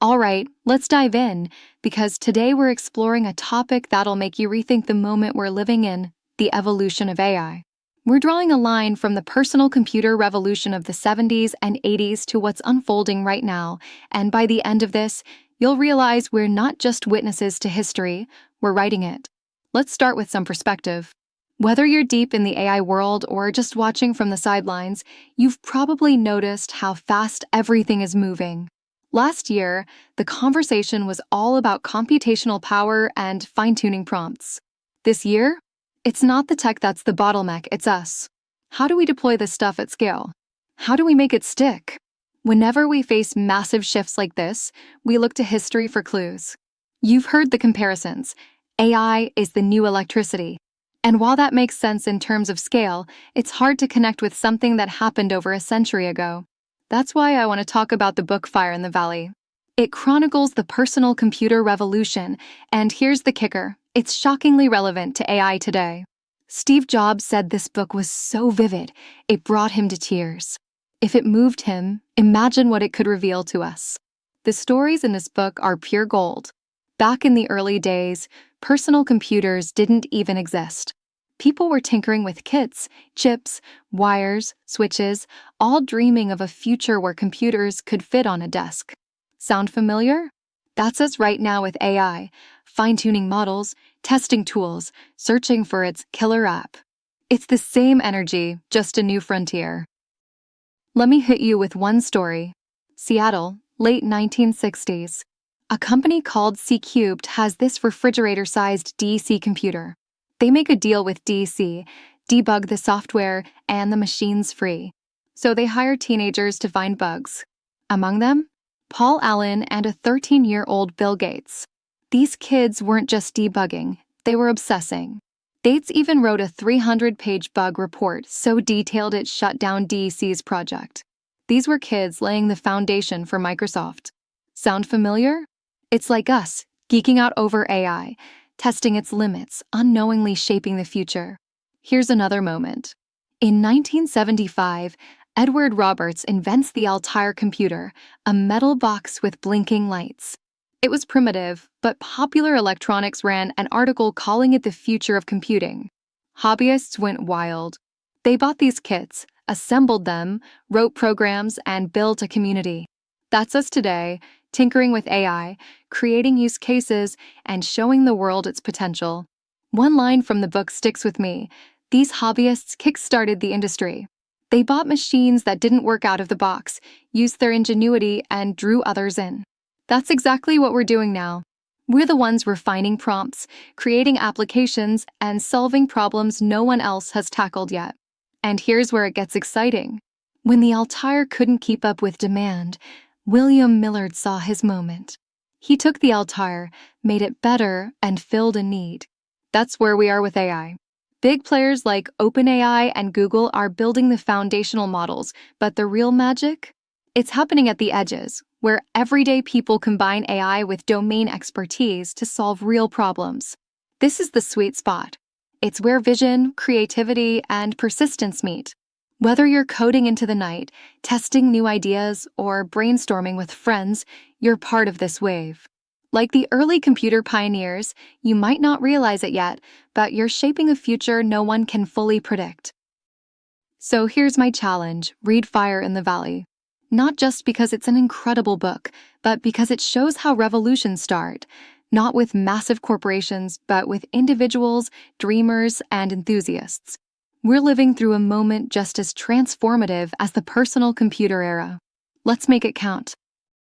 All right, let's dive in, because today we're exploring a topic that'll make you rethink the moment we're living in, the evolution of AI. We're drawing a line from the personal computer revolution of the 70s and 80s to what's unfolding right now, and by the end of this, you'll realize we're not just witnesses to history, we're writing it. Let's start with some perspective. Whether you're deep in the AI world or just watching from the sidelines, you've probably noticed how fast everything is moving. Last year, the conversation was all about computational power and fine-tuning prompts. This year, it's not the tech that's the bottleneck, it's us. How do we deploy this stuff at scale? How do we make it stick? Whenever we face massive shifts like this, we look to history for clues. You've heard the comparisons. AI is the new electricity. And while that makes sense in terms of scale, it's hard to connect with something that happened over a century ago. That's why I want to talk about the book Fire in the Valley. It chronicles the personal computer revolution, and here's the kicker: it's shockingly relevant to AI today. Steve Jobs said this book was so vivid, it brought him to tears. If it moved him, imagine what it could reveal to us. The stories in this book are pure gold. Back in the early days, personal computers didn't even exist. People were tinkering with kits, chips, wires, switches, all dreaming of a future where computers could fit on a desk. Sound familiar? That's us right now with AI, fine-tuning models, testing tools, searching for its killer app. It's the same energy, just a new frontier. Let me hit you with one story. Seattle, late 1960s. A company called C-Cubed has this refrigerator-sized DEC computer. They make a deal with DEC, debug the software, and the machine's free. So they hire teenagers to find bugs. Among them, Paul Allen and a 13-year-old Bill Gates. These kids weren't just debugging, they were obsessing. Gates even wrote a 300-page bug report so detailed it shut down DEC's project. These were kids laying the foundation for Microsoft. Sound familiar? It's like us, geeking out over AI, testing its limits, unknowingly shaping the future. Here's another moment. In 1975, Edward Roberts invents the Altair computer, a metal box with blinking lights. It was primitive, but Popular Electronics ran an article calling it the future of computing. Hobbyists went wild. They bought these kits, assembled them, wrote programs, and built a community. That's us today, tinkering with AI, creating use cases, and showing the world its potential. One line from the book sticks with me. These hobbyists kick-started the industry. They bought machines that didn't work out of the box, used their ingenuity, and drew others in. That's exactly what we're doing now. We're the ones refining prompts, creating applications, and solving problems no one else has tackled yet. And here's where it gets exciting. When the Altair couldn't keep up with demand, William Millard saw his moment. He took the Altair, made it better, and filled a need. That's where we are with AI. Big players like OpenAI and Google are building the foundational models, but the real magic? It's happening at the edges, where everyday people combine AI with domain expertise to solve real problems. This is the sweet spot. It's where vision, creativity, and persistence meet. Whether you're coding into the night, testing new ideas, or brainstorming with friends, you're part of this wave. Like the early computer pioneers, you might not realize it yet, but you're shaping a future no one can fully predict. So here's my challenge: read Fire in the Valley. Not just because it's an incredible book, but because it shows how revolutions start, not with massive corporations, but with individuals, dreamers, and enthusiasts. We're living through a moment just as transformative as the personal computer era. Let's make it count.